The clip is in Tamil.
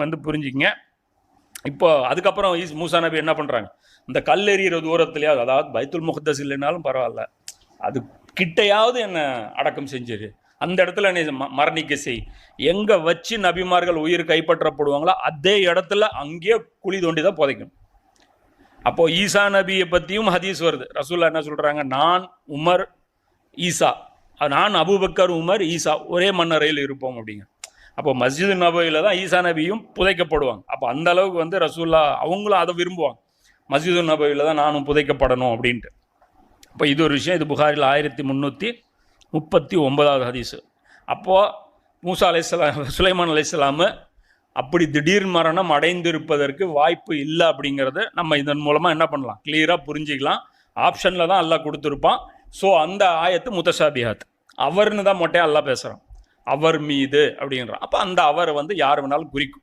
வந்து புரிஞ்சுங்க. இப்போ அதுக்கப்புறம் மூசா நபி என்ன பண்ணுறாங்க, இந்த கல் எறிகிற தூரத்துலையாவது, அதாவது பைத்துல் முகத்தஸ் இல்லைனாலும் பரவாயில்ல, அது கிட்டையாவது என்ன அடக்கம் செஞ்சிரு, அந்த இடத்துல நீ மரணிக்க செய். எங்கே வச்சு நபிமார்கள் உயிர் கைப்பற்றப்படுவாங்களோ அதே இடத்துல அங்கேயே குழி தோண்டி தான் புதைக்கணும். அப்போது ஈசா நபியை பற்றியும் ஹதீஸ் வருது. ரசூல்லா என்ன சொல்கிறாங்க, நான் உமர் ஈசா, நான் அபூபக்கர் உமர் ஈசா ஒரே மண்ணறையில் இருப்போம் அப்படிங்க. அப்போ மஸ்ஜித் நபவியில் தான் ஈசா நபியும் புதைக்கப்படுவாங்க. அப்போ அந்த அளவுக்கு வந்து ரசூல்லா அவங்களும் அதை விரும்புவாங்க, மஸ்ஜித் நபவியில் தான் நானும் புதைக்கப்படணும் அப்படின்ட்டு. இப்போ இது ஒரு விஷயம். இது புகாரில் 1339 ஹதீஸு. அப்போது மூசா அலைஹிஸ்ஸலாம், சுலைமான் அலைஹிஸ்ஸலாம் அப்படி திடீர் மரணம் அடைந்திருப்பதற்கு வாய்ப்பு இல்லை அப்படிங்கிறத நம்ம இதன் மூலமாக என்ன பண்ணலாம், கிளியராக புரிஞ்சிக்கலாம். ஆப்ஷனில் தான் அல்லாஹ் கொடுத்துருப்பான். ஸோ அந்த ஆயத்து முத்தஷாபிஹாத், அவர்னு தான் மொட்டையாக அல்லாஹ் பேசுகிறான், அவர் மீது அப்படின்றான். அப்போ அந்த அவர் வந்து யார் வேணாலும் குறிக்கும்.